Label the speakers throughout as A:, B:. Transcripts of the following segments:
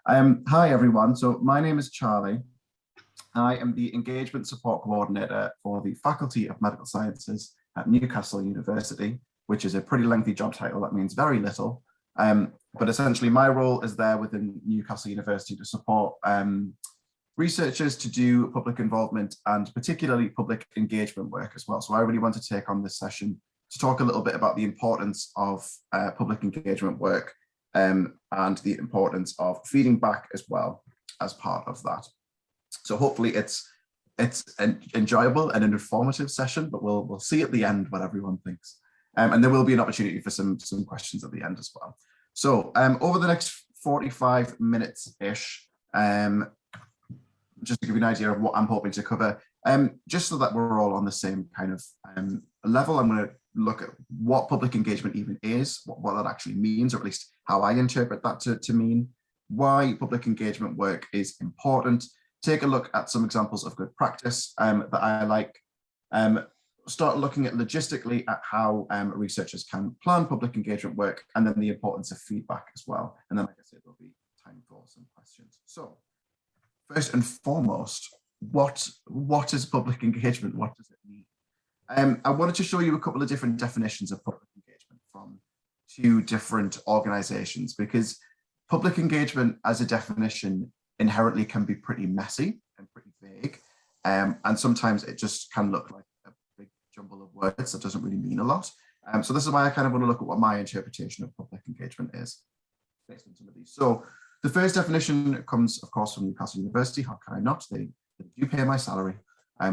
A: Hi everyone, so my name is Charlie. I am the Engagement Support Coordinator for the Faculty of Medical Sciences at Newcastle University, which is a pretty lengthy job title that means very little. But essentially my role is there within Newcastle University to support researchers to do public involvement and particularly public engagement work as well. So I really want to take on this session to talk a little bit about the importance of public engagement work and the importance of feeding back as well as part of that. So hopefully it's an enjoyable and an informative session, but we'll see at the end what everyone thinks. And there will be an opportunity for some questions at the end as well. So over the next 45 minutes-ish, just to give you an idea of what I'm hoping to cover, just so that we're all on the same kind of level, I'm going to look at what public engagement even is, what that actually means, or at least how I interpret that to mean, why public engagement work is important, take a look at some examples of good practice that I like, start looking at logistically at how researchers can plan public engagement work, and then the importance of feedback as well. And then, like I said, there'll be time for some questions. So first and foremost, what is public engagement? What does it mean? I wanted to show you a couple of different definitions of public engagement from two different organizations, because public engagement as a definition inherently can be pretty messy and pretty vague. And sometimes it just can look like a big jumble of words that doesn't really mean a lot. So this is why I kind of want to look at what my interpretation of public engagement is based on some of these. So the first definition comes, of course, from Newcastle University. How can I not? They do pay my salary.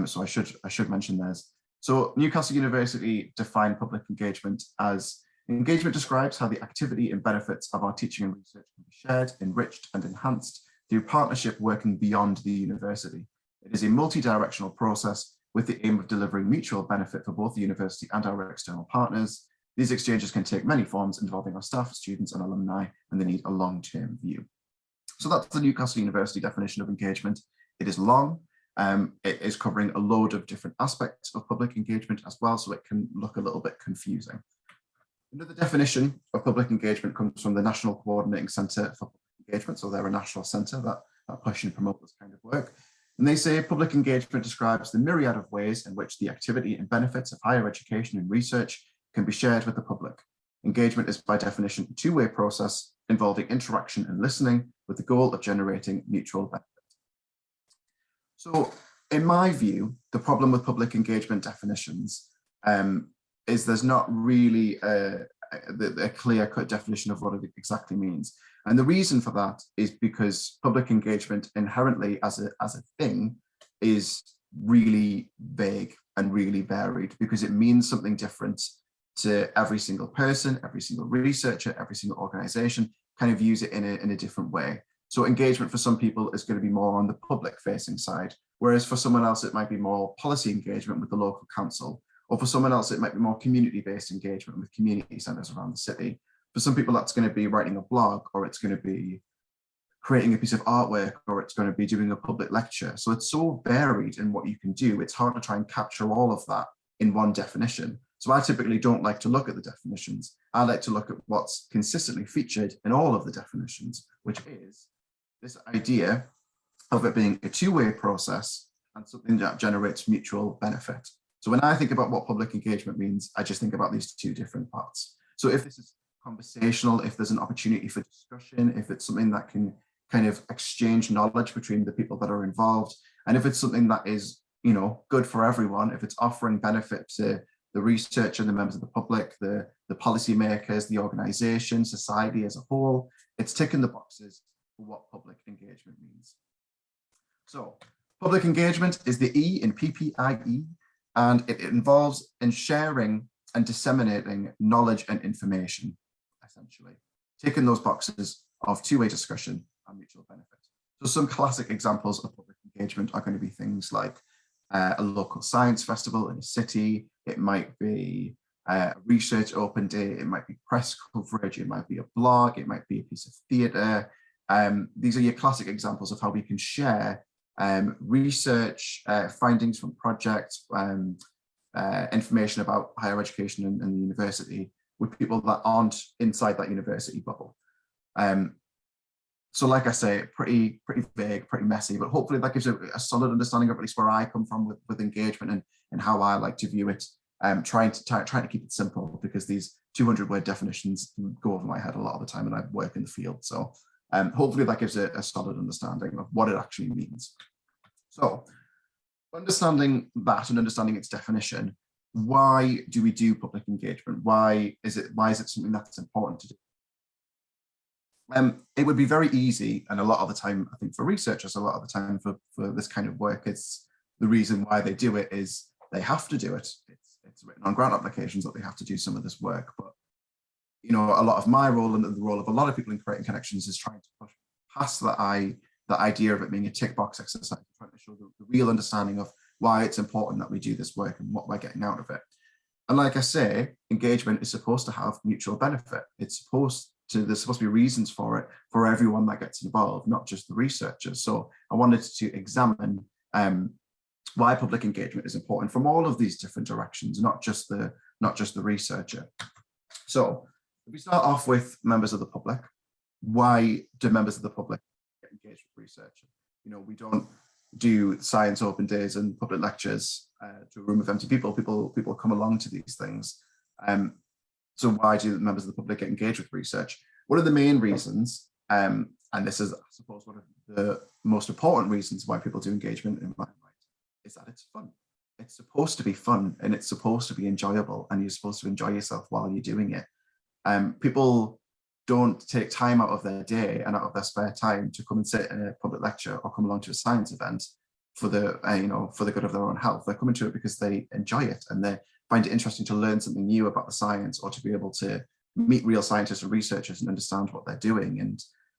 A: So I should mention theirs. So Newcastle University defined public engagement as engagement describes how the activity and benefits of our teaching and research can be shared, enriched and enhanced through partnership working beyond the university. It is a multi-directional process with the aim of delivering mutual benefit for both the university and our external partners. These exchanges can take many forms involving our staff, students and alumni, and they need a long-term view. So that's the Newcastle University definition of engagement. It is long. It is covering a load of different aspects of public engagement as well, so it can look a little bit confusing. Another definition of public engagement comes from the National Coordinating Centre for Public Engagement, so they're a national centre that push and promote this kind of work. And they say public engagement describes the myriad of ways in which the activity and benefits of higher education and research can be shared with the public. Engagement is by definition a two-way process involving interaction and listening with the goal of generating mutual benefit. So in my view, the problem with public engagement definitions is there's not really a clear-cut definition of what it exactly means. And the reason for that is because public engagement inherently as a thing is really vague and really varied, because it means something different to every single person, every single researcher, every single organization kind of use it in a different way. So engagement for some people is going to be more on the public facing side, whereas for someone else, it might be more policy engagement with the local council, or for someone else, it might be more community-based engagement with community centres around the city. For some people, that's going to be writing a blog, or it's going to be creating a piece of artwork, or it's going to be doing a public lecture. So it's so varied in what you can do. It's hard to try and capture all of that in one definition. So I typically don't like to look at the definitions. I like to look at what's consistently featured in all of the definitions, which is this idea of it being a two-way process and something that generates mutual benefit. So when I think about what public engagement means, I just think about these two different parts. So if this is conversational, if there's an opportunity for discussion, if it's something that can kind of exchange knowledge between the people that are involved, and if it's something that is, you know, good for everyone, if it's offering benefit to the researcher and the members of the public, the policymakers, the organization, society as a whole, it's ticking the boxes for what public engagement means. So public engagement is the E in PPIE, and it involves in sharing and disseminating knowledge and information, essentially, ticking those boxes of two-way discussion and mutual benefit. So some classic examples of public engagement are going to be things like a local science festival in a city. It might be a research open day. It might be press coverage. It might be a blog. It might be a piece of theatre. These are your classic examples of how we can share research findings from projects, information about higher education and the university with people that aren't inside that university bubble. So like I say, pretty vague, pretty messy, but hopefully that gives you a solid understanding of at least where I come from with engagement and how I like to view it. Trying to keep it simple, because these 200-word definitions go over my head a lot of the time, and I work in the field. So hopefully that gives a solid understanding of what it actually means. So understanding that and understanding its definition, why do we do public engagement? Why is it something that's important to do? It would be very easy, and a lot of the time, I think for researchers, a lot of the time for this kind of work, it's the reason why they do it is they have to do it. It's written on grant applications that they have to do some of this work. But you know, a lot of my role and the role of a lot of people in creating connections is trying to push past the idea of it being a tick box exercise, trying to show the real understanding of why it's important that we do this work and what we're getting out of it. And like I say, engagement is supposed to have mutual benefit. There's supposed to be reasons for it for everyone that gets involved, not just the researchers. So I wanted to examine why public engagement is important from all of these different directions, not just the researcher. So if we start off with members of the public, why do members of the public get engaged with research? You know, we don't do science open days and public lectures to a room of empty people. People come along to these things. So why do members of the public get engaged with research? One of the main reasons, and this is, I suppose, one of the most important reasons why people do engagement in my mind, is that it's fun. It's supposed to be fun, and it's supposed to be enjoyable, and you're supposed to enjoy yourself while you're doing it. People don't take time out of their day and out of their spare time to come and sit in a public lecture or come along to a science event for the for the good of their own health. They're coming to it because they enjoy it and they find it interesting to learn something new about the science, or to be able to meet real scientists and researchers and understand what they're doing,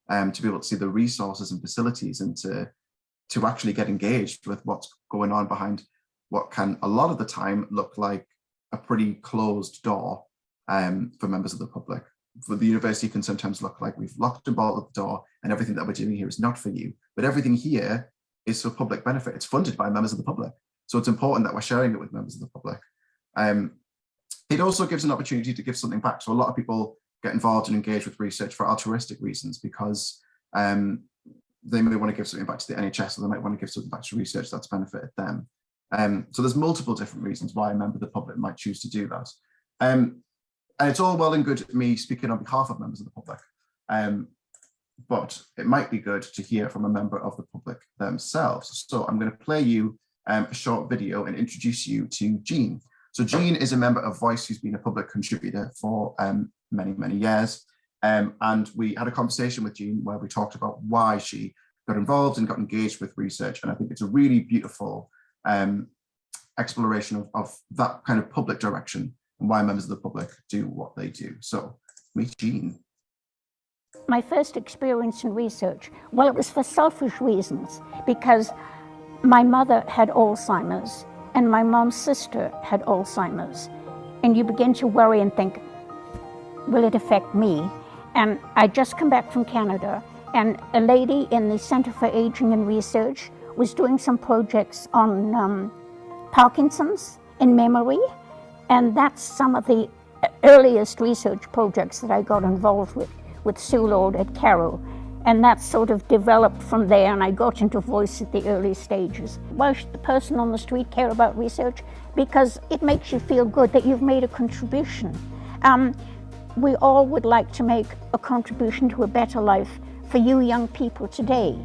A: and to be able to see the resources and facilities, and to actually get engaged with what's going on behind what can a lot of the time look like a pretty closed door for members of the public. For the university, can sometimes look like we've locked and bolted the door and everything that we're doing here is not for you, but everything here is for public benefit. It's funded by members of the public. So it's important that we're sharing it with members of the public. It also gives an opportunity to give something back. So a lot of people get involved and engage with research for altruistic reasons, because they may want to give something back to the NHS, or they might want to give something back to research that's benefited them. So there's multiple different reasons why a member of the public might choose to do that. And it's all well and good me speaking on behalf of members of the public, but it might be good to hear from a member of the public themselves. So I'm going to play you a short video and introduce you to Jean. So Jean is a member of Voice who's been a public contributor for many, many years. And we had a conversation with Jean where we talked about why she got involved and got engaged with research. And I think it's a really beautiful exploration of that kind of public direction and why members of the public do what they do. So meet Jean.
B: My first experience in research, well, it was for selfish reasons, because my mother had Alzheimer's and my mom's sister had Alzheimer's. And you begin to worry and think, will it affect me? And I'd just come back from Canada, and a lady in the Center for Aging and Research was doing some projects on Parkinson's and memory. And that's some of the earliest research projects that I got involved with Sue Lord at Carroll. And that sort of developed from there, and I got into Voice at the early stages. Why should the person on the street care about research? Because it makes you feel good that you've made a contribution. We all would like to make a contribution to a better life for you young people today.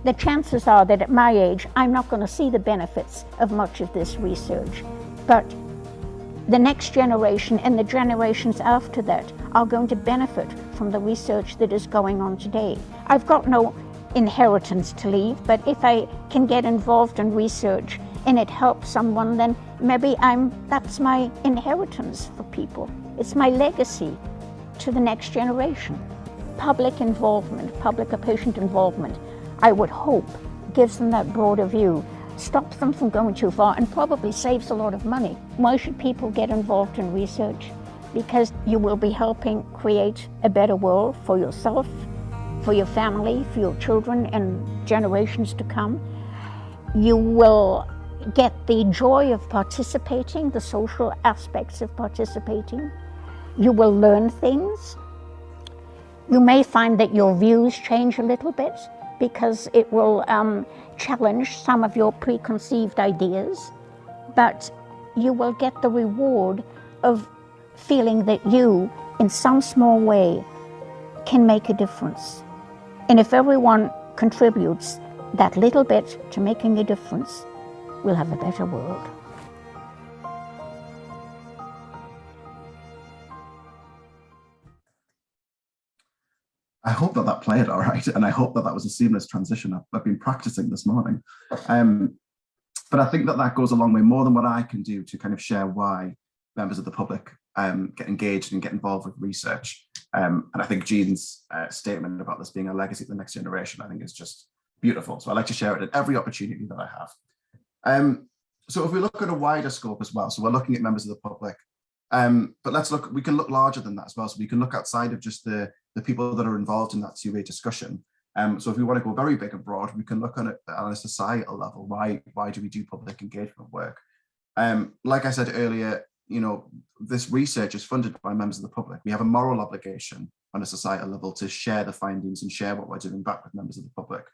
B: The chances are that at my age, I'm not going to see the benefits of much of this research, but the next generation and the generations after that are going to benefit from the research that is going on today. I've got no inheritance to leave, but if I can get involved in research and it helps someone, then maybe that's my inheritance for people. It's my legacy to the next generation. Public involvement, public or patient involvement, I would hope, gives them that broader view, stops them from going too far, and probably saves a lot of money. Why should people get involved in research? Because you will be helping create a better world for yourself, for your family, for your children and generations to come. You will get the joy of participating, the social aspects of participating. You will learn things. You may find that your views change a little bit because it will challenge some of your preconceived ideas, but you will get the reward of feeling that you, in some small way, can make a difference. And if everyone contributes that little bit to making a difference, we'll have a better world.
A: I hope that played all right, and I hope that was a seamless transition. I've been practicing this morning. But I think that goes a long way, more than what I can do to kind of share why members of the public get engaged and get involved with research. And I think Jean's statement about this being a legacy to the next generation, I think is just beautiful. So I like to share it at every opportunity that I have. So if we look at a wider scope as well, so we're looking at members of the public, but we can look larger than that as well. So we can look outside of just the people that are involved in that two-way discussion. So if we want to go very big and broad, we can look at it on a societal level. Why do we do public engagement work? Like I said earlier, this research is funded by members of the public. We have a moral obligation on a societal level to share the findings and share what we're doing back with members of the public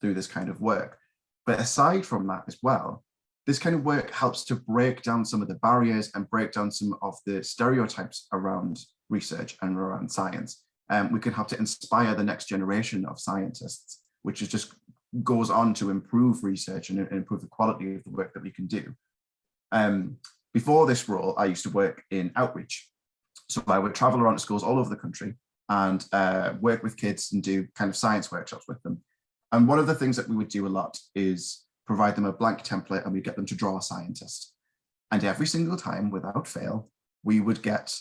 A: through this kind of work. But aside from that as well, this kind of work helps to break down some of the barriers and break down some of the stereotypes around research and around science. We can help to inspire the next generation of scientists, which just goes on to improve research and improve the quality of the work that we can do. Before this role, I used to work in outreach. So I would travel around to schools all over the country and work with kids and do kind of science workshops with them. And one of the things that we would do a lot is provide them a blank template and we get them to draw a scientist. And every single time, without fail, we would get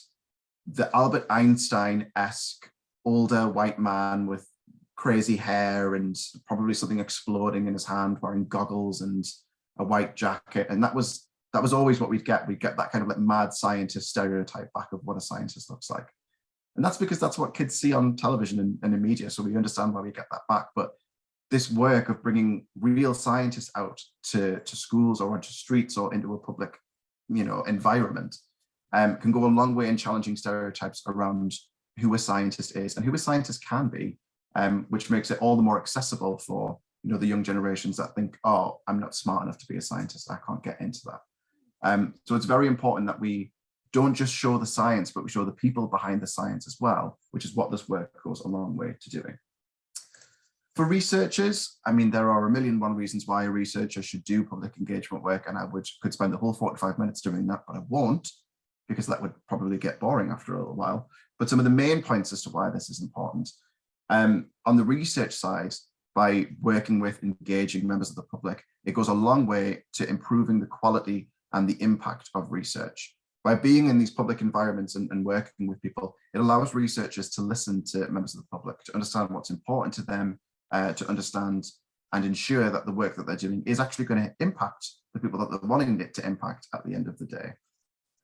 A: the Albert Einstein-esque older white man with crazy hair and probably something exploding in his hand, wearing goggles and a white jacket. And that was always what we'd get. We'd get that kind of like mad scientist stereotype back of what a scientist looks like. And that's because that's what kids see on television and in media. So we understand why we get that back. But this work of bringing real scientists out to schools or onto streets or into a public, environment can go a long way in challenging stereotypes around who a scientist is and who a scientist can be, which makes it all the more accessible for the young generations that think, oh, I'm not smart enough to be a scientist, I can't get into that. So it's very important that we don't just show the science, but we show the people behind the science as well, which is what this work goes a long way to doing. For researchers, there are 1,000,001 reasons why a researcher should do public engagement work, and I could spend the whole 45 minutes doing that, but I won't, because that would probably get boring after a little while. But some of the main points as to why this is important. On the research side, by working with engaging members of the public, it goes a long way to improving the quality and the impact of research. By being in these public environments and working with people, it allows researchers to listen to members of the public, to understand what's important to them, to understand and ensure that the work that they're doing is actually going to impact the people that they're wanting it to impact at the end of the day.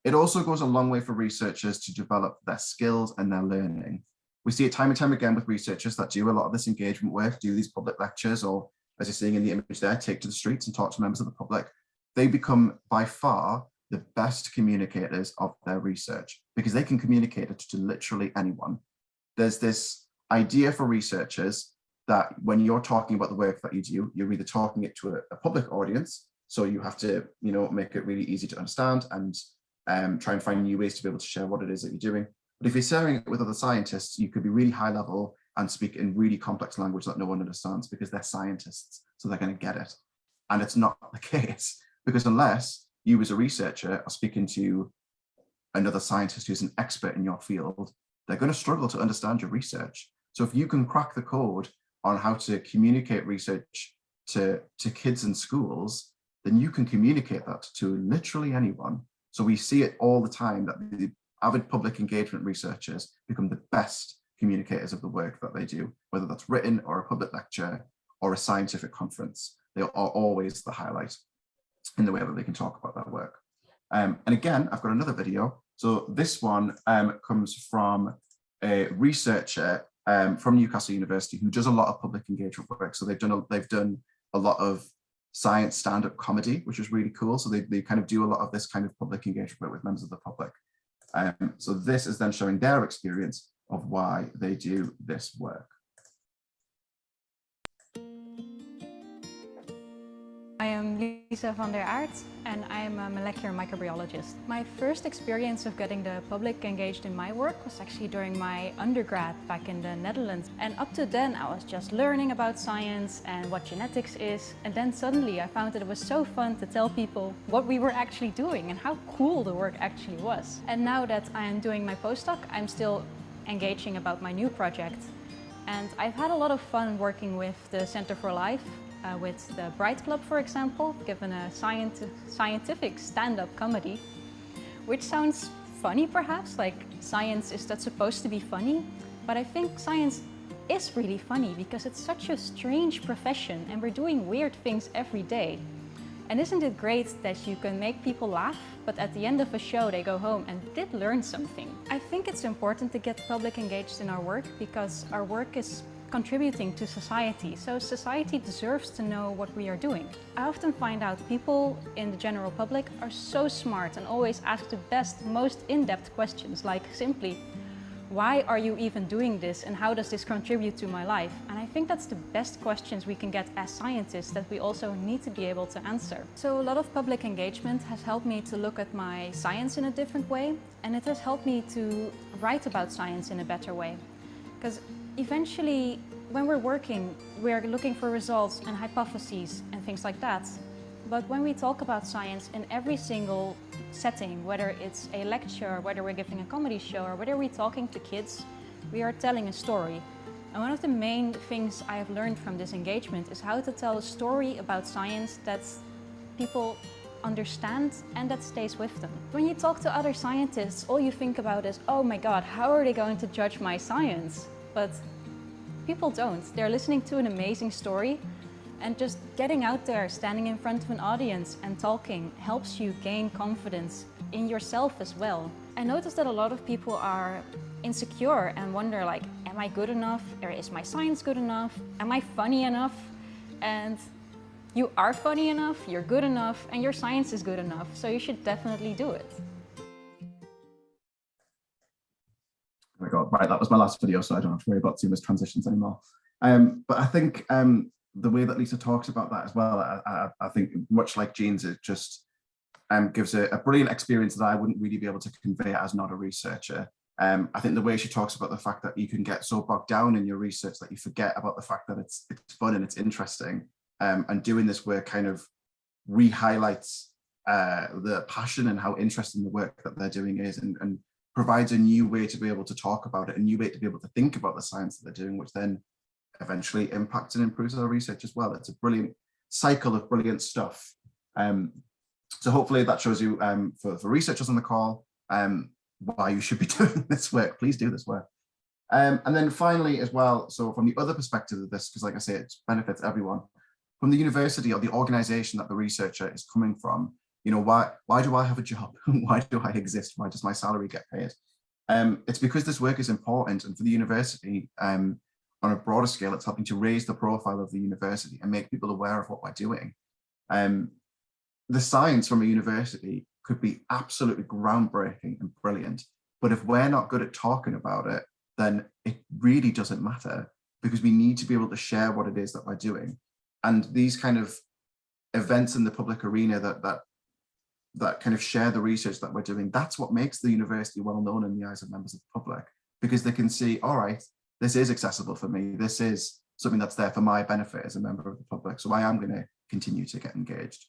A: It also goes a long way for researchers to develop their skills and their learning. We see it time and time again with researchers that do a lot of this engagement work, do these public lectures, or as you're seeing in the image there, take to the streets and talk to members of the public. They become by far the best communicators of their research because they can communicate it to literally anyone. There's this idea for researchers that when you're talking about the work that you do, you're either talking it to a public audience, so you have to, make it really easy to understand and try and find new ways to be able to share what it is that you're doing. But if you're sharing it with other scientists, you could be really high level and speak in really complex language that no one understands because they're scientists, so they're going to get it. And it's not the case, because unless you as a researcher are speaking to another scientist who's an expert in your field, they're going to struggle to understand your research. So if you can crack the code on how to communicate research to kids in schools, then you can communicate that to literally anyone. So we see it all the time that the avid public engagement researchers become the best communicators of the work that they do, whether that's written or a public lecture or a scientific conference. They are always the highlight in the way that they can talk about that work. And again, I've got another video. So this one comes from a researcher from Newcastle University who does a lot of public engagement work. So they've done a lot of science stand-up comedy, which is really cool. So they kind of do a lot of this kind of public engagement work with members of the public. So this is then showing their experience of why they do this work.
C: I am Lisa van der Aert and I am a molecular microbiologist. My first experience of getting the public engaged in my work was actually during my undergrad back in the Netherlands. And up to then I was just learning about science and what genetics is. And then suddenly I found that it was so fun to tell people what we were actually doing and how cool the work actually was. And now that I am doing my postdoc, I'm still engaging about my new project. And I've had a lot of fun working with the Center for Life, with the Bright Club, for example, given a scientific stand-up comedy, which sounds funny perhaps, like science is that supposed to be funny, but I think science is really funny because it's such a strange profession and we're doing weird things every day. And isn't it great that you can make people laugh, but at the end of a show they go home and did learn something? I think it's important to get public engaged in our work because our work is contributing to society, so society deserves to know what we are doing. I often find out people in the general public are so smart and always ask the best, most in-depth questions, like simply, why are you even doing this and how does this contribute to my life? And I think that's the best questions we can get as scientists that we also need to be able to answer. So a lot of public engagement has helped me to look at my science in a different way, and it has helped me to write about science in a better way. Because eventually, when we're working, we're looking for results and hypotheses and things like that. But when we talk about science in every single setting, whether it's a lecture, whether we're giving a comedy show, or whether we're talking to kids, we are telling a story. And one of the main things I have learned from this engagement is how to tell a story about science that people understand and that stays with them. When you talk to other scientists, all you think about is, oh my God, how are they going to judge my science? But people don't. They're listening to an amazing story, and just getting out there, standing in front of an audience and talking helps you gain confidence in yourself as well. I noticed that a lot of people are insecure and wonder like, am I good enough? Or is my science good enough? Am I funny enough? And you are funny enough, you're good enough, and your science is good enough, so you should definitely do it.
A: Oh my God, right, that was my last video, so I don't have to worry about seamless transitions anymore. But I think the way that Lisa talks about that as well, I think much like Jean's, it just gives a brilliant experience that I wouldn't really be able to convey as not a researcher. I think the way she talks about the fact that you can get so bogged down in your research that you forget about the fact that it's fun and it's interesting, and doing this work kind of re-highlights the passion and how interesting the work that they're doing is, and provides a new way to be able to talk about it, a new way to be able to think about the science that they're doing, which then eventually impacts and improves our research as well. It's a brilliant cycle of brilliant stuff. So hopefully that shows you, for researchers on the call, why you should be doing this work. Please do this work. And then finally as well, so from the other perspective of this, because like I say, it benefits everyone, from the university or the organization that the researcher is coming from, you know, why do I have a job? Why do I exist? Why does my salary get paid? It's because this work is important, and for the university, on a broader scale, it's helping to raise the profile of the university and make people aware of what we're doing. The science from a university could be absolutely groundbreaking and brilliant, but if we're not good at talking about it, then it really doesn't matter, because we need to be able to share what it is that we're doing. And these kind of events in the public arena that kind of share the research that we're doing, that's what makes the university well known in the eyes of members of the public, because they can see, all right, this is accessible for me. This is something that's there for my benefit as a member of the public. So I am going to continue to get engaged.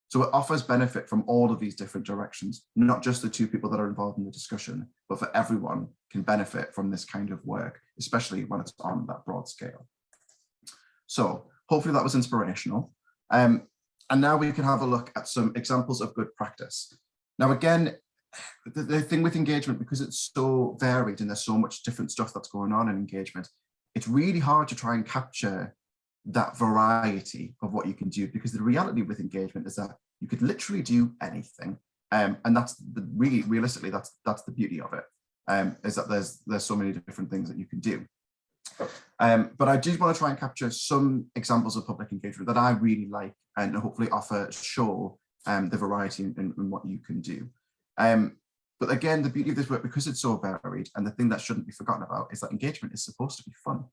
A: So it offers benefit from all of these different directions, not just the two people that are involved in the discussion, but for everyone can benefit from this kind of work, especially when it's on that broad scale. So hopefully that was inspirational. And now we can have a look at some examples of good practice. Now, again, the thing with engagement, because it's so varied and there's so much different stuff that's going on in engagement, it's really hard to try and capture that variety of what you can do, because the reality with engagement is that you could literally do anything. And that's realistically, that's the beauty of it, is that there's so many different things that you can do. But I did want to try and capture some examples of public engagement that I really like, and hopefully show the variety in what you can do. But again, the beauty of this work, because it's so varied, and the thing that shouldn't be forgotten about is that engagement is supposed to be fun.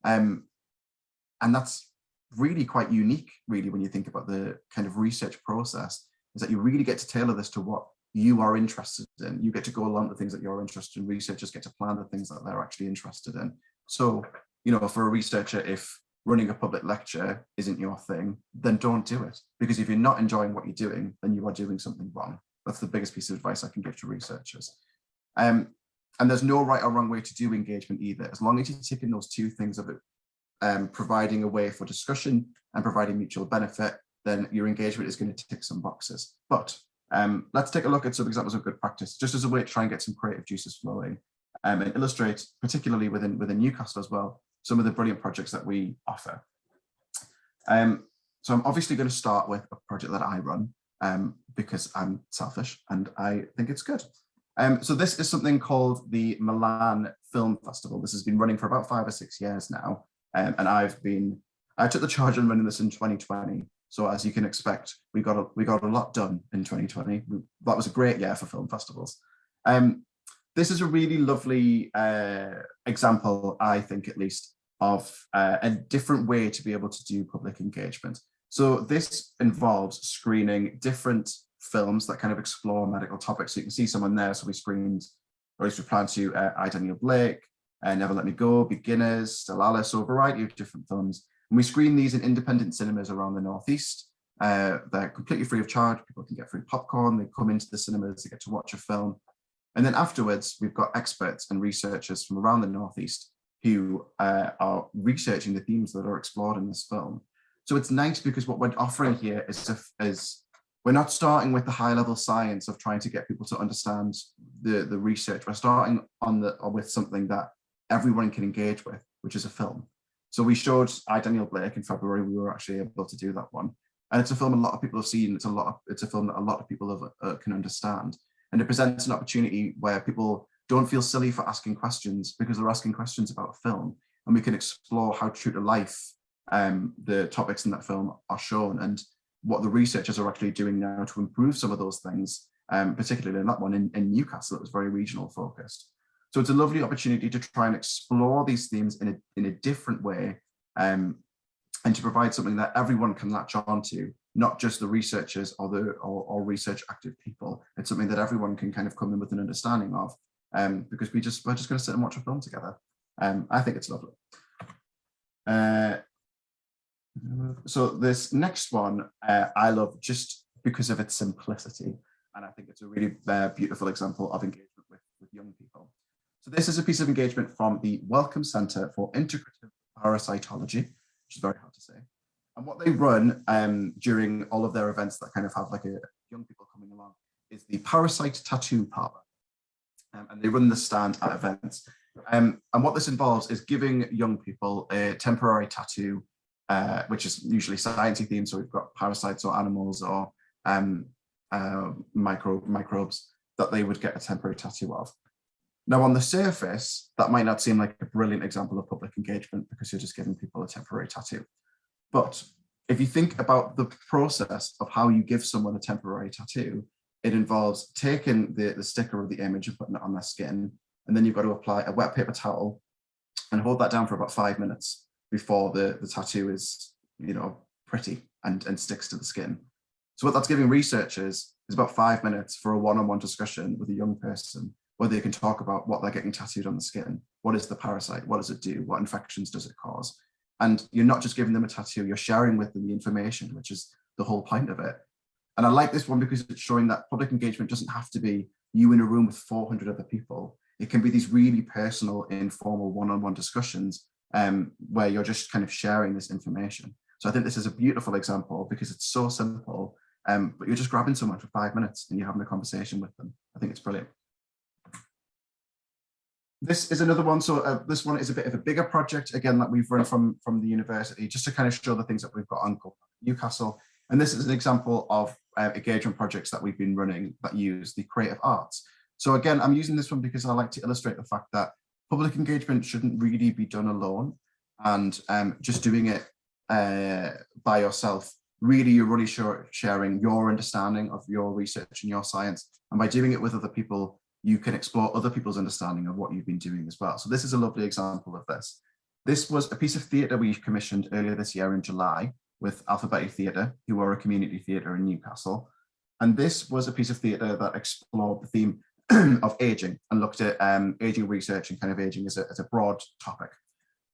A: And that's really quite unique, really, when you think about the kind of research process, is that you really get to tailor this to what you are interested in. You get to go along with things that you're interested in. Researchers get to plan the things that they're actually interested in. So, you know, for a researcher, if running a public lecture isn't your thing, then don't do it. Because if you're not enjoying what you're doing, then you are doing something wrong. That's the biggest piece of advice I can give to researchers. And there's no right or wrong way to do engagement either. As long as you're ticking those two things of it, providing a way for discussion and providing mutual benefit, then your engagement is going to tick some boxes. But let's take a look at some examples of good practice, just as a way to try and get some creative juices flowing, and illustrate, particularly within Newcastle as well, some of the brilliant projects that we offer. So I'm obviously going to start with a project that I run, because I'm selfish and I think it's good. So this is something called the Miln Film Festival. This has been running for about 5 or 6 years now. And I took the charge on running this in 2020. So as you can expect, we got a lot done in 2020. That was a great year for film festivals. This is a really lovely example, I think at least, of a different way to be able to do public engagement. So this involves screening different films that kind of explore medical topics. So you can see someone there. So we screened, or at least we plan to, I, Daniel Blake, Never Let Me Go, Beginners, Still Alice, so a variety of different films. And we screen these in independent cinemas around the Northeast. They're completely free of charge. People can get free popcorn. They come into the cinemas, they get to watch a film. And then afterwards, we've got experts and researchers from around the Northeast who are researching the themes that are explored in this film. So it's nice because what we're offering here is we're not starting with the high level science of trying to get people to understand the research. We're starting with something that everyone can engage with, which is a film. So we showed I, Daniel Blake in February. We were actually able to do that one. And it's a film a lot of people have seen. It's a film that a lot of people can understand. And it presents an opportunity where people don't feel silly for asking questions because they're asking questions about a film. And we can explore how true to life the topics in that film are shown and what the researchers are actually doing now to improve some of those things, particularly in that one in Newcastle, it was very regional focused. So it's a lovely opportunity to try and explore these themes in a different way, and to provide something that everyone can latch on to, not just the researchers or research active people. It's something that everyone can kind of come in with an understanding of, because we're just going to sit and watch a film together. I think it's lovely. So this next one I love just because of its simplicity, and I think it's a really beautiful example of engagement with young people. So this is a piece of engagement from the Wellcome Centre for Integrative Parasitology, which is very hard to say. And what they run during all of their events that kind of have like a young people coming along is the Parasite Tattoo Parlour. And they run the stand at events. And what this involves is giving young people a temporary tattoo, which is usually sciencey themed. So we've got parasites or animals or microbes that they would get a temporary tattoo of. Now, on the surface, that might not seem like a brilliant example of public engagement because you're just giving people a temporary tattoo. But if you think about the process of how you give someone a temporary tattoo, it involves taking the sticker or the image and putting it on their skin. And then you've got to apply a wet paper towel and hold that down for about 5 minutes before the tattoo is, you know, pretty and sticks to the skin. So what that's giving researchers is about 5 minutes for a one-on-one discussion with a young person where they can talk about what they're getting tattooed on the skin. What is the parasite? What does it do? What infections does it cause? And you're not just giving them a tattoo, you're sharing with them the information, which is the whole point of it. And I like this one because it's showing that public engagement doesn't have to be you in a room with 400 other people. It can be these really personal, informal one-on-one discussions where you're just kind of sharing this information. So I think this is a beautiful example because it's so simple, but you're just grabbing someone for 5 minutes and you're having a conversation with them. I think it's brilliant. This is another one. So this one is a bit of a bigger project, again, that we've run from the university, just to kind of show the things that we've got on Newcastle. And this is an example of engagement projects that we've been running that use the creative arts. So again, I'm using this one because I like to illustrate the fact that public engagement shouldn't really be done alone, and just doing it by yourself. Really, you're really sharing your understanding of your research and your science. And by doing it with other people, you can explore other people's understanding of what you've been doing as well. So this is a lovely example of this. This was a piece of theatre we commissioned earlier this year in July with Alphabeti Theatre, who are a community theatre in Newcastle. And this was a piece of theatre that explored the theme of aging and looked at aging research and kind of aging as a broad topic.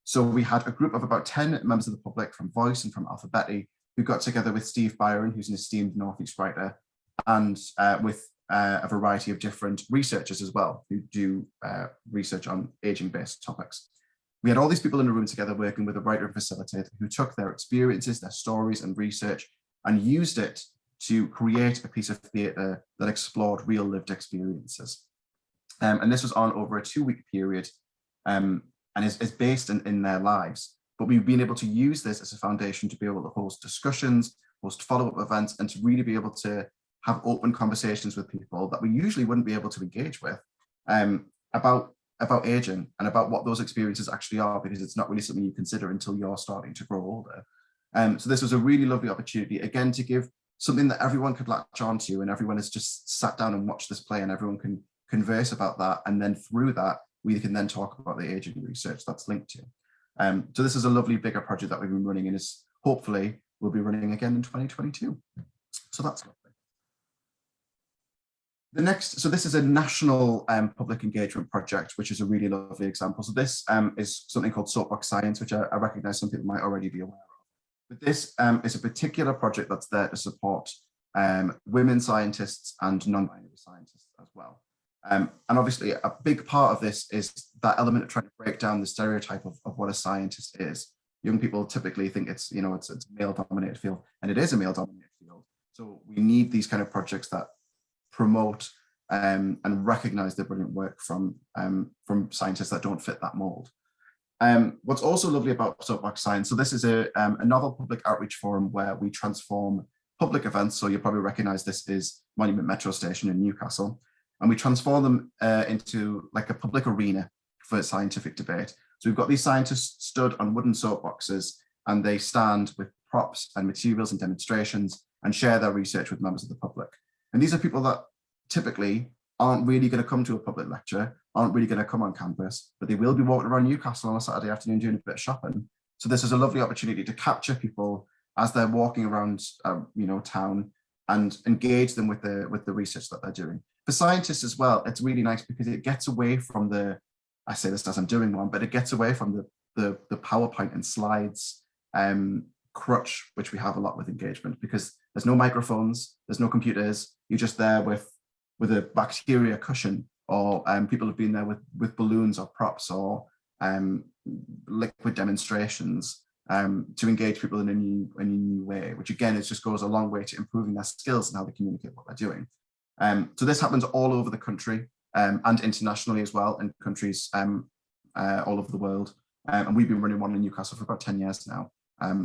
A: So we had a group of about 10 members of the public from Voice and from Alphabeti who got together with Steve Byron, who's an esteemed North East writer, and with a variety of different researchers as well, who do research on aging-based topics. We had all these people in a room together working with a writer and facilitator who took their experiences, their stories and research and used it to create a piece of theatre that explored real lived experiences. And this was on over a 2-week period and is based in their lives. But we've been able to use this as a foundation to be able to host discussions, host follow-up events, and to really be able to have open conversations with people that we usually wouldn't be able to engage with about aging and about what those experiences actually are, because it's not really something you consider until you're starting to grow older. So this was a really lovely opportunity, again, to give something that everyone could latch onto, and everyone has just sat down and watched this play and everyone can converse about that. And then through that, we can then talk about the aging research that's linked to. So this is a lovely bigger project that we've been running and is hopefully will be running again in 2022. So that's lovely. The next, so this is a national public engagement project, which is a really lovely example. So this is something called Soapbox Science, which I recognize some people might already be aware of. But this is a particular project that's there to support women scientists and non-binary scientists as well. And obviously a big part of this is that element of trying to break down the stereotype of what a scientist is. Young people typically think it's, you know, it's a male-dominated field, and it is a male-dominated field. So we need these kind of projects that promote and recognize the brilliant work from scientists that don't fit that mold. What's also lovely about Soapbox Science, so this is a novel public outreach forum where we transform public events. So you'll probably recognize this is Monument Metro Station in Newcastle, and we transform them into like a public arena for scientific debate. So we've got these scientists stood on wooden soapboxes, and they stand with props and materials and demonstrations and share their research with members of the public. And these are people that typically aren't really going to come to a public lecture, aren't really going to come on campus, but they will be walking around Newcastle on a Saturday afternoon doing a bit of shopping. So this is a lovely opportunity to capture people as they're walking around, you know, town, and engage them with the research that they're doing. For scientists as well, it's really nice because it gets away from the, I say this as I'm doing one, but it gets away from the PowerPoint and slides crutch, which we have a lot with engagement, because there's no microphones, there's no computers, you're just there with a bacteria cushion, or people have been there with balloons or props or liquid demonstrations to engage people in a new way, which again, it just goes a long way to improving their skills and how they communicate what they're doing. So this happens all over the country and internationally as well, in countries all over the world. And we've been running one in Newcastle for about 10 years now.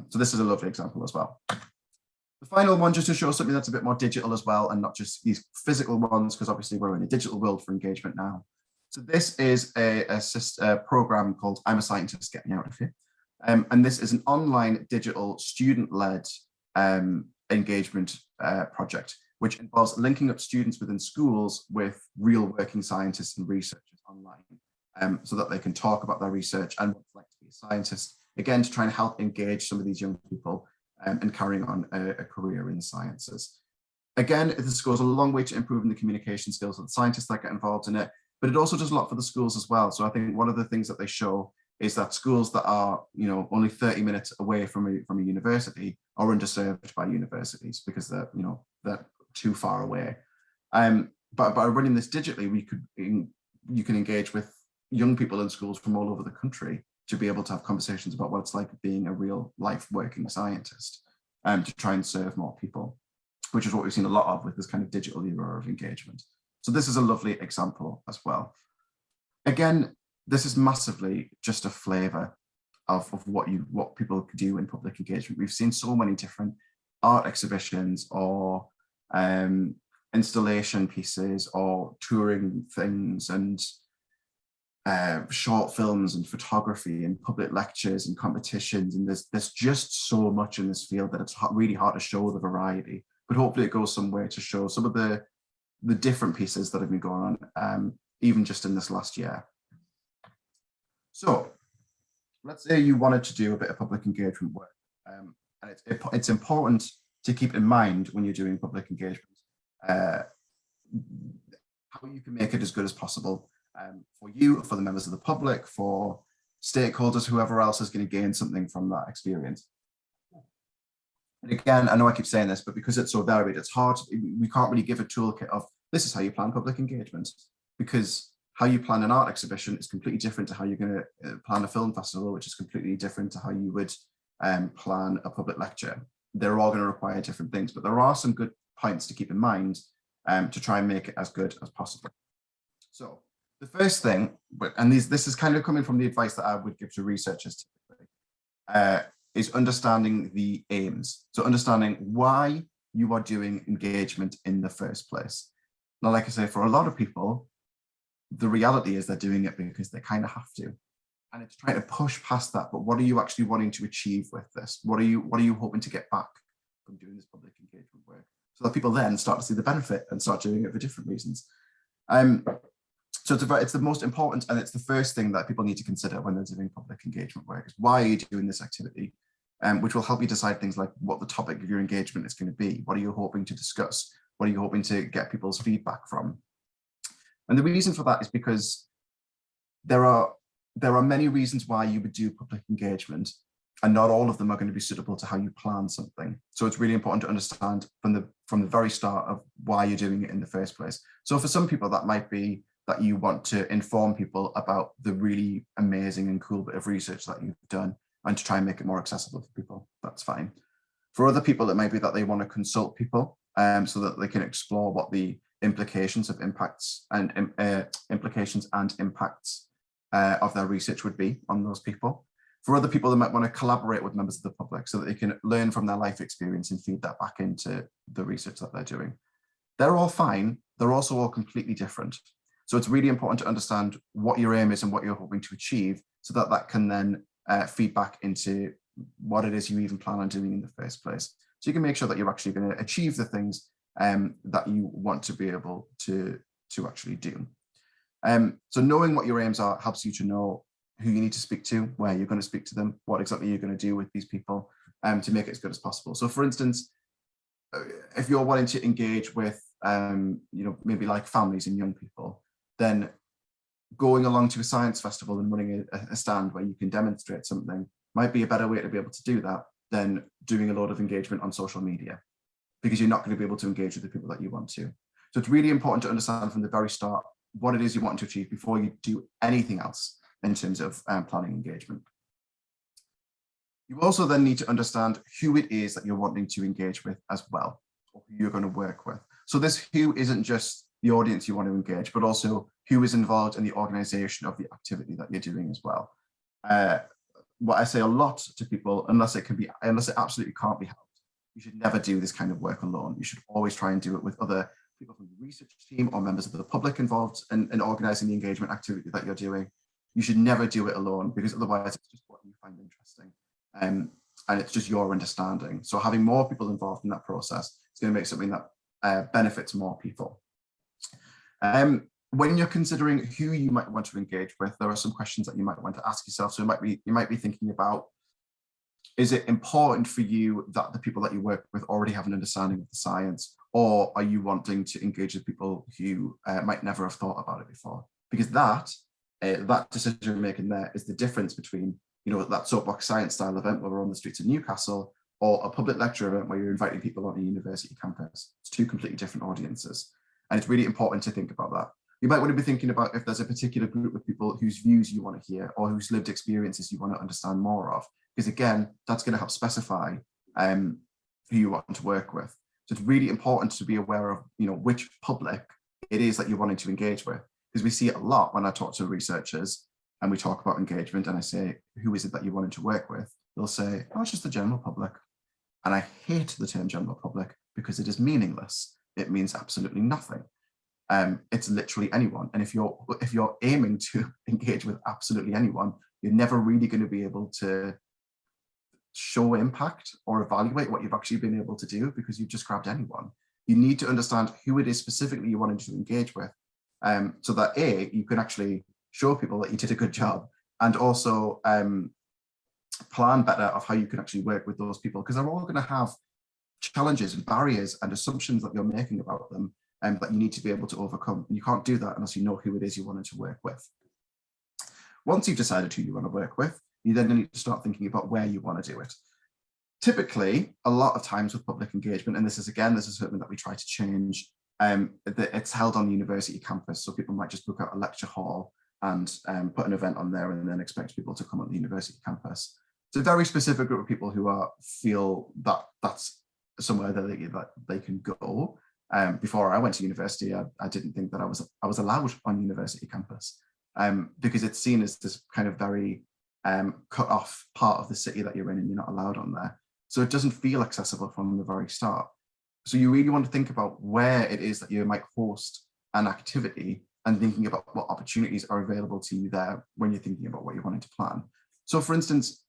A: So this is a lovely example as well. The final one, just to show something that's a bit more digital as well, and not just these physical ones, because obviously we're in a digital world for engagement now. So this is a program called I'm a Scientist, Get Me Out of Here. And this is an online digital student-led engagement project, which involves linking up students within schools with real working scientists and researchers online, so that they can talk about their research and what it's like to be a scientist, again, to try and help engage some of these young people and carrying on a career in the sciences. Again, this goes a long way to improving the communication skills of the scientists that get involved in it, but it also does a lot for the schools as well. So I think one of the things that they show is that schools that are, you know, only 30 minutes away from a university are underserved by universities because they're, you know, they're too far away. But by running this digitally, you can engage with young people in schools from all over the country to be able to have conversations about what it's like being a real life working scientist, to try and serve more people, which is what we've seen a lot of with this kind of digital era of engagement. So this is a lovely example as well. Again, this is massively just a flavor of what people do in public engagement. We've seen so many different art exhibitions or installation pieces or touring things and short films and photography and public lectures and competitions, and there's just so much in this field that it's really hard to show the variety, but hopefully it goes some way to show some of the the different pieces that have been going on, even just in this last year. So let's say you wanted to do a bit of public engagement work, and it's important to keep in mind when you're doing public engagement how you can make it as good as possible for you, for the members of the public, for stakeholders, whoever else is going to gain something from that experience. And again, I know I keep saying this, but because it's so varied, it's hard. We can't really give a toolkit of this is how you plan public engagement, because how you plan an art exhibition is completely different to how you're going to plan a film festival, which is completely different to how you would plan a public lecture. They're all going to require different things, but there are some good points to keep in mind to try and make it as good as possible. So the first thing, and this is kind of coming from the advice that I would give to researchers typically, is understanding the aims. So understanding why you are doing engagement in the first place. Now, like I say, for a lot of people, the reality is they're doing it because they kind of have to. And it's trying to push past that. But what are you actually wanting to achieve with this? What are you hoping to get back from doing this public engagement work? So that people then start to see the benefit and start doing it for different reasons. So it's the most important, and it's the first thing that people need to consider when they're doing public engagement work, is why are you doing this activity? Which will help you decide things like what the topic of your engagement is going to be. What are you hoping to discuss? What are you hoping to get people's feedback from? And the reason for that is because there are many reasons why you would do public engagement, and not all of them are going to be suitable to how you plan something. So it's really important to understand from the very start of why you're doing it in the first place. So for some people, that might be that you want to inform people about the really amazing and cool bit of research that you've done and to try and make it more accessible for people. That's fine. For other people, it might be that they want to consult people so that they can explore what the implications of impacts and impacts of their research would be on those people. For other people, they might want to collaborate with members of the public so that they can learn from their life experience and feed that back into the research that they're doing. They're all fine. They're also all completely different. So it's really important to understand what your aim is and what you're hoping to achieve so that that can then feed back into what it is you even plan on doing in the first place. So you can make sure that you're actually going to achieve the things that you want to be able to actually do. So knowing what your aims are helps you to know who you need to speak to, where you're going to speak to them, what exactly you're going to do with these people to make it as good as possible. So for instance, if you're wanting to engage with, maybe like families and young people, then going along to a science festival and running a stand where you can demonstrate something might be a better way to be able to do that than doing a lot of engagement on social media, because you're not going to be able to engage with the people that you want to. So it's really important to understand from the very start what it is you want to achieve before you do anything else in terms of planning engagement. You also then need to understand who it is that you're wanting to engage with as well, or who you're going to work with. So this who isn't just the audience you want to engage, but also who is involved in the organization of the activity that you're doing as well. What I say a lot to people, unless it absolutely can't be helped, you should never do this kind of work alone. You should always try and do it with other people from the research team or members of the public involved in organizing the engagement activity that you're doing. You should never do it alone, because otherwise it's just what you find interesting. And it's just your understanding. So having more people involved in that process is going to make something that benefits more people. When you're considering who you might want to engage with, there are some questions that you might want to ask yourself. So you might be thinking about, is it important for you that the people that you work with already have an understanding of the science, or are you wanting to engage with people who might never have thought about it before? Because that decision making there is the difference between, that Soapbox Science style event where we're on the streets of Newcastle, or a public lecture event where you're inviting people on a university campus. It's two completely different audiences. And it's really important to think about that. You might want to be thinking about if there's a particular group of people whose views you want to hear or whose lived experiences you want to understand more of, because again, that's going to help specify who you want to work with. So it's really important to be aware of, which public it is that you're wanting to engage with, because we see it a lot when I talk to researchers and we talk about engagement and I say, who is it that you wanted to work with? They'll say, oh, it's just the general public. And I hate the term general public because it is meaningless. It means absolutely nothing. It's literally anyone. And if you're aiming to engage with absolutely anyone, you're never really going to be able to show impact or evaluate what you've actually been able to do, because you've just grabbed anyone. You need to understand who it is specifically you wanted to engage with, so that you can actually show people that you did a good job, and also plan better of how you can actually work with those people, because they're all going to have challenges and barriers and assumptions that you're making about them, and that you need to be able to overcome. And you can't do that unless you know who it is you wanted to work with. Once you've decided who you want to work with, you then need to start thinking about where you want to do it. Typically, a lot of times with public engagement, and this is something that we try to change, it's held on the university campus. So people might just book out a lecture hall and put an event on there and then expect people to come on the university campus. It's a very specific group of people who feel that that's somewhere that they can go. Before I went to university, I didn't think that I was allowed on university campus, because it's seen as this kind of very cut off part of the city that you're in, and you're not allowed on there. So it doesn't feel accessible from the very start. So you really want to think about where it is that you might host an activity, and thinking about what opportunities are available to you there when you're thinking about what you're wanting to plan. So for instance,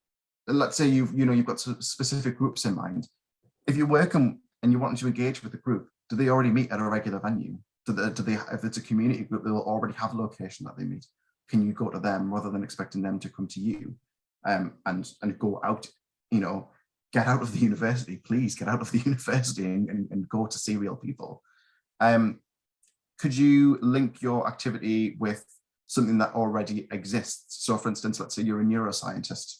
A: let's say you've got specific groups in mind. If you're working and you're wanting to engage with the group, do they already meet at a regular venue? If it's a community group, they'll already have a location that they meet. Can you go to them rather than expecting them to come to you, and go out, get out of the university, please get out of the university and go to see real people. Could you link your activity with something that already exists? So for instance, let's say you're a neuroscientist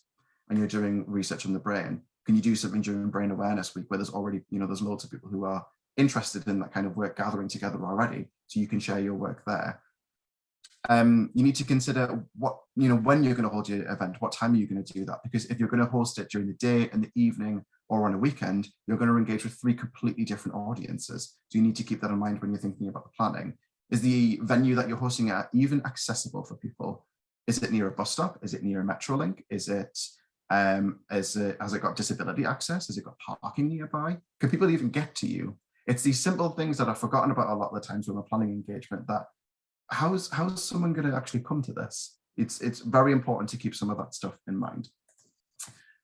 A: and you're doing research on the brain. Can you do something during Brain Awareness Week where there's already, there's loads of people who are interested in that kind of work gathering together already, so you can share your work there? You need to consider when you're going to hold your event, what time are you going to do that? Because if you're going to host it during the day, in the evening, or on a weekend, you're going to engage with 3 completely different audiences. So you need to keep that in mind when you're thinking about the planning. Is the venue that you're hosting at even accessible for people? Is it near a bus stop? Is it near a metro link? Has it got disability access? Has it got parking nearby? Can people even get to you? It's these simple things that are forgotten about a lot of the times when we're planning engagement, that how's someone going to actually come to this? It's very important to keep some of that stuff in mind.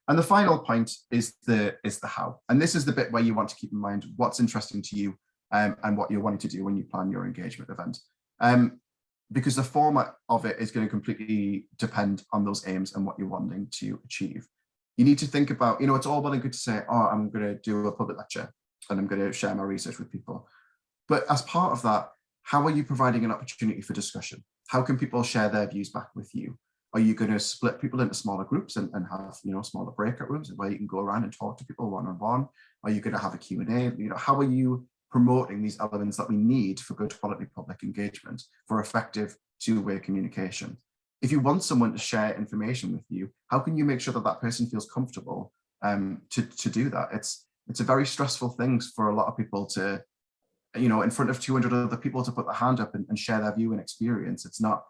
A: And the final point is the how. And this is the bit where you want to keep in mind what's interesting to you, and what you're wanting to do when you plan your engagement event. Because the format of it is going to completely depend on those aims and what you're wanting to achieve. You need to think about, it's all well and good to say, oh, I'm going to do a public lecture and I'm going to share my research with people. But as part of that, how are you providing an opportunity for discussion? How can people share their views back with you? Are you going to split people into smaller groups and have, smaller breakout rooms where you can go around and talk to people one-on-one? Are you going to have a Q&A? How are you promoting these elements that we need for good quality public engagement, for effective two-way communication? If you want someone to share information with you, how can you make sure that that person feels comfortable to do that? It's a very stressful thing for a lot of people to, in front of 200 other people, to put their hand up and share their view and experience. It's not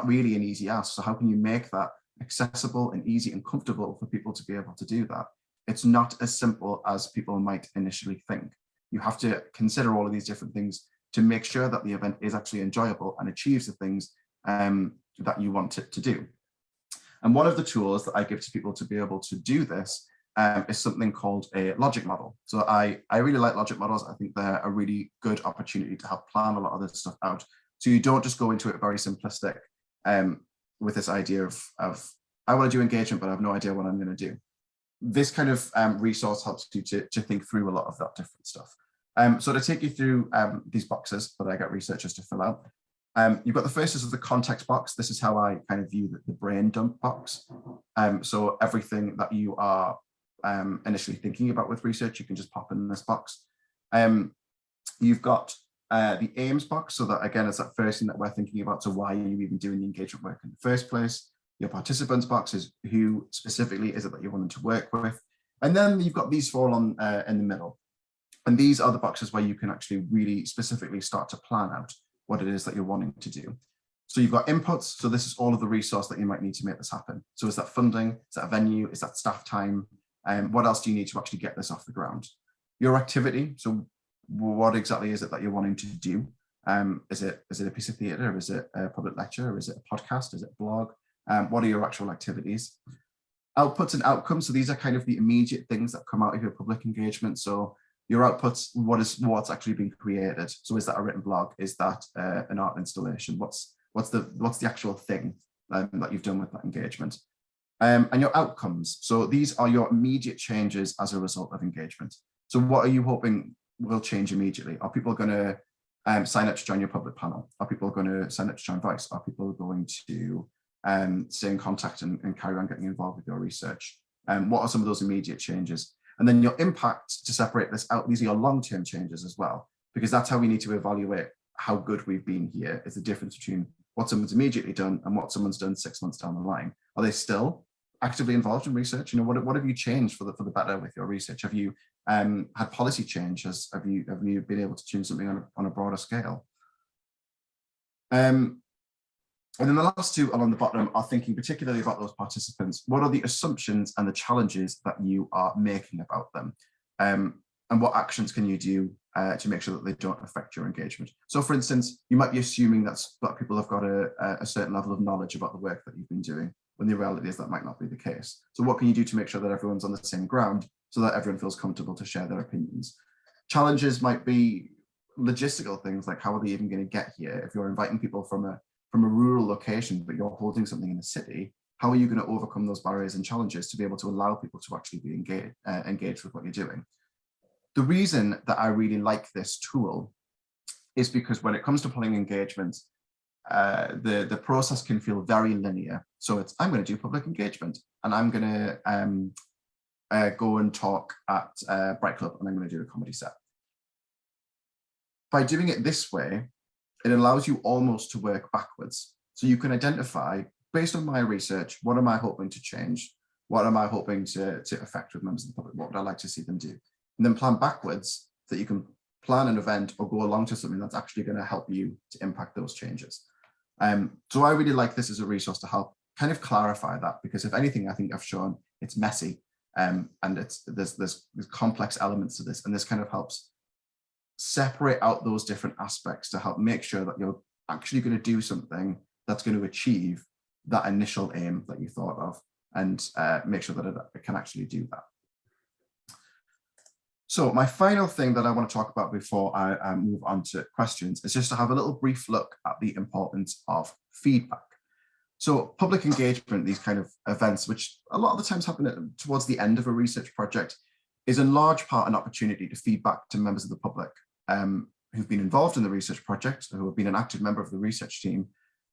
A: really an easy ask. So how can you make that accessible and easy and comfortable for people to be able to do that? It's not as simple as people might initially think. You have to consider all of these different things to make sure that the event is actually enjoyable and achieves the things that you want it to do. And one of the tools that I give to people to be able to do this is something called a logic model. So I really like logic models. I think they're a really good opportunity to help plan a lot of this stuff out. So you don't just go into it very simplistic with this idea of I want to do engagement, but I have no idea what I'm going to do. This kind of resource helps you to think through a lot of that different stuff. So to take you through these boxes that I get researchers to fill out, you've got the first is the context box. This is how I kind of view the brain dump box. So everything that you are initially thinking about with research, you can just pop in this box. You've got the aims box. So that, again, it's that first thing that we're thinking about. So why are you even doing the engagement work in the first place? Your participants box is who specifically is it that you're wanting to work with? And then you've got these four on in the middle. And these are the boxes where you can actually really specifically start to plan out what it is that you're wanting to do. So you've got inputs. So this is all of the resource that you might need to make this happen. So is that funding? Is that a venue? Is that staff time? What else do you need to actually get this off the ground? Your activity. So what exactly is it that you're wanting to do? Is it a piece of theatre? Is it a public lecture? Is it a podcast? Is it a blog? What are your actual activities? Outputs and outcomes. So these are kind of the immediate things that come out of your public engagement. So Your outputs, what's actually being created. So is that a written blog? Is that an art installation? What's the actual thing that you've done with that engagement? And your outcomes. So these are your immediate changes as a result of engagement. So what are you hoping will change immediately? Are people going to sign up to join your public panel? Are people going to sign up to join Voice? Are people going to stay in contact and carry on getting involved with your research? What are some of those immediate changes? And then your impact, to separate this out, these are your long-term changes as well, because that's how we need to evaluate how good we've been here, is the difference between what someone's immediately done and what someone's done 6 months down the line. Are they still actively involved in research? You know, what have you changed for the better with your research? Have you had policy change? Have you been able to change something on a broader scale? And then the last two along the bottom are thinking particularly about those participants. What are the assumptions and the challenges that you are making about them? And what actions can you do to make sure that they don't affect your engagement? So for instance, you might be assuming that people have got a certain level of knowledge about the work that you've been doing, when the reality is that might not be the case. So what can you do to make sure that everyone's on the same ground so that everyone feels comfortable to share their opinions? Challenges might be logistical things like, how are they even going to get here? If you're inviting people from a rural location, but you're holding something in a city, how are you going to overcome those barriers and challenges to be able to allow people to actually be engaged with what you're doing? The reason that I really like this tool is because when it comes to pulling engagement, the process can feel very linear. So it's, I'm going to do public engagement and I'm going to go and talk at Bright Club and I'm going to do a comedy set. By doing it this way, it allows you almost to work backwards. So you can identify, based on my research, what am I hoping to change? What am I hoping to affect with members of the public? What would I like to see them do? And then plan backwards so that you can plan an event or go along to something that's actually going to help you to impact those changes. So I really like this as a resource to help kind of clarify that, because if anything, I think I've shown it's messy and there's complex elements to this, and this kind of helps separate out those different aspects to help make sure that you're actually going to do something that's going to achieve that initial aim that you thought of, and make sure that it can actually do that. So my final thing that I want to talk about before I move on to questions is just to have a little brief look at the importance of feedback. So public engagement, these kind of events, which a lot of the times happen towards the end of a research project, is in large part an opportunity to feed back to members of the public who've been involved in the research project, who have been an active member of the research team,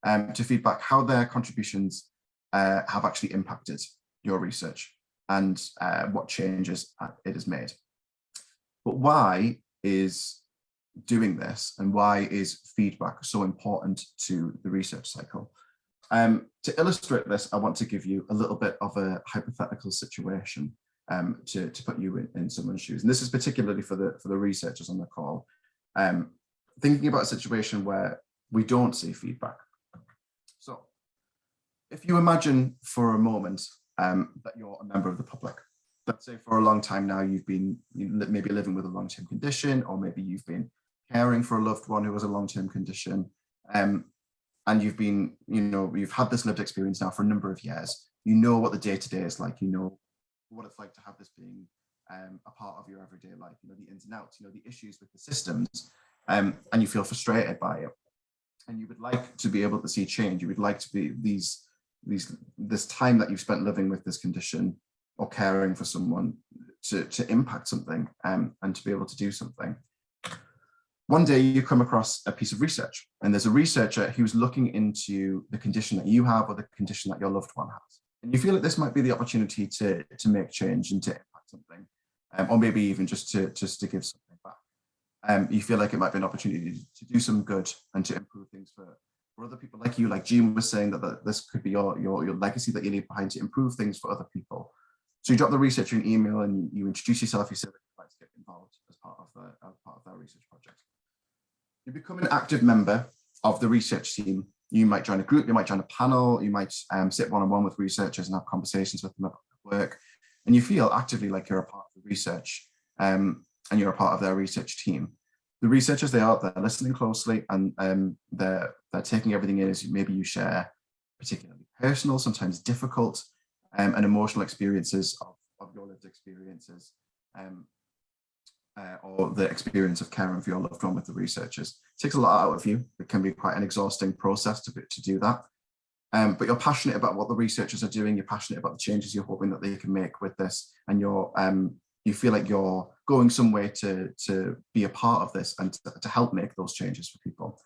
A: to feedback how their contributions have actually impacted your research and what changes it has made. But why is doing this, and why is feedback so important to the research cycle? To illustrate this, I want to give you a little bit of a hypothetical situation to put you in someone's shoes. And this is particularly for the researchers on the call. Thinking about a situation where we don't see feedback. So if you imagine for a moment that you're a member of the public, let's say for a long time now, you've been maybe living with a long-term condition, or maybe you've been caring for a loved one who has a long-term condition, and you've been, you've had this lived experience now for a number of years. You know what the day-to-day is like. You know what it's like to have this being a part of your everyday life. You know the ins and outs. You know the issues with the systems, and you feel frustrated by it. And you would like to be able to see change. You would like to be this time that you've spent living with this condition or caring for someone to impact something and to be able to do something. One day you come across a piece of research, and there's a researcher who's looking into the condition that you have or the condition that your loved one has. And you feel that this might be the opportunity to make change and to impact something, or maybe even just to give something back. You feel like it might be an opportunity to do some good and to improve things for other people like you. Like Jean was saying, that this could be your legacy that you leave behind to improve things for other people. So you drop the researcher an email and you introduce yourself. You say that you'd like to get involved as part of their research project. You become an active member of the research team. You might join a group, you might join a panel, you might sit one-on-one with researchers and have conversations with them about work. And you feel actively like you're a part of the research and you're a part of their research team. The researchers, they're listening closely, and they're taking everything in as maybe you share particularly personal, sometimes difficult and emotional experiences of your lived experiences. or the experience of caring for your loved one with the researchers. It takes a lot out of you. It can be quite an exhausting process to do that. But you're passionate about what the researchers are doing. You're passionate about the changes you're hoping that they can make with this, and you feel like you're going some way to be a part of this and to help make those changes for people,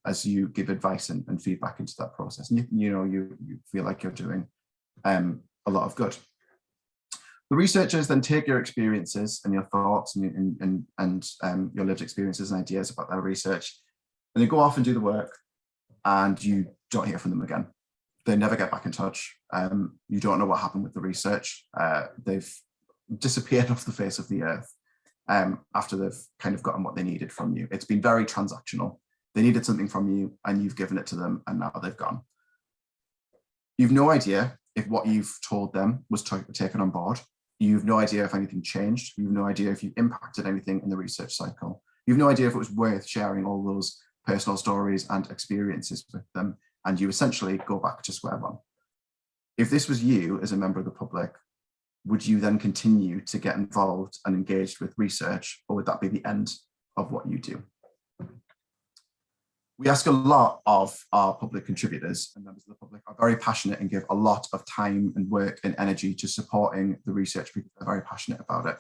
A: as you give advice and feedback into that process. And you feel like you're doing a lot of good. The researchers then take your experiences and your thoughts and your lived experiences and ideas about their research, and they go off and do the work, and you don't hear from them again. They never get back in touch. You don't know what happened with the research. They've disappeared off the face of the earth after they've kind of gotten what they needed from you. It's been very transactional. They needed something from you and you've given it to them, and now they've gone. You've no idea if what you've told them was taken on board. You've no idea if anything changed. You've no idea if you impacted anything in the research cycle. You've no idea if it was worth sharing all those personal stories and experiences with them, and you essentially go back to square one. If this was you as a member of the public, would you then continue to get involved and engaged with research, or would that be the end of what you do? We ask a lot of our public contributors, and members of the public are very passionate and give a lot of time and work and energy to supporting the research because they're very passionate about it.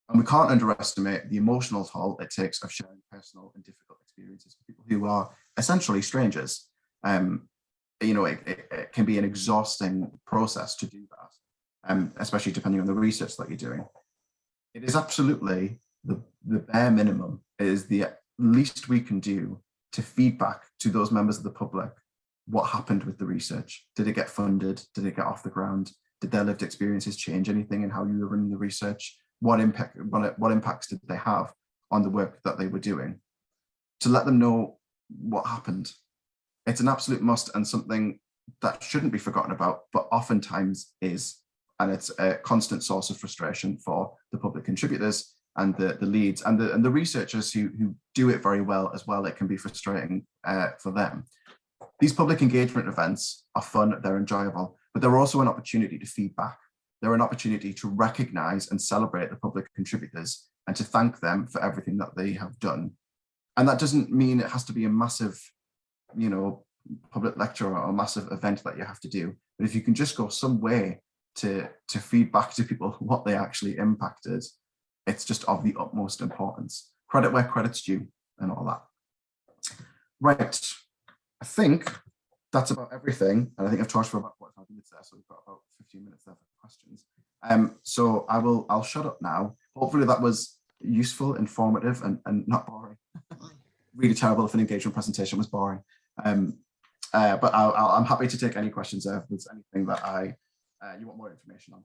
A: And we can't underestimate the emotional toll it takes of sharing personal and difficult experiences with people who are essentially strangers. It can be an exhausting process to do that, especially depending on the research that you're doing. It is absolutely the bare minimum. It is the least we can do to feedback to those members of the public what happened with the research. Did it get funded? Did it get off the ground? Did their lived experiences change anything in how you were running the research? What impacts did they have on the work that they were doing? To let them know what happened. It's an absolute must, and something that shouldn't be forgotten about, but oftentimes is, and it's a constant source of frustration for the public contributors and the leads and the researchers who do it very well as well. It can be frustrating for them. These public engagement events are fun, they're enjoyable, but they're also an opportunity to feedback. They're an opportunity to recognize and celebrate the public contributors and to thank them for everything that they have done. And that doesn't mean it has to be a massive, public lecture or a massive event that you have to do. But if you can just go some way to feed back to people what they actually impacted, it's just of the utmost importance. Credit where credit's due and all that. Right, I think that's about everything. And I think I've talked for about 45 minutes there, so we've got about 15 minutes there for questions. So I'll shut up now. Hopefully that was useful, informative, and not boring. Really terrible if an engagement presentation was boring. But I'm happy to take any questions if there's anything that you want more information on.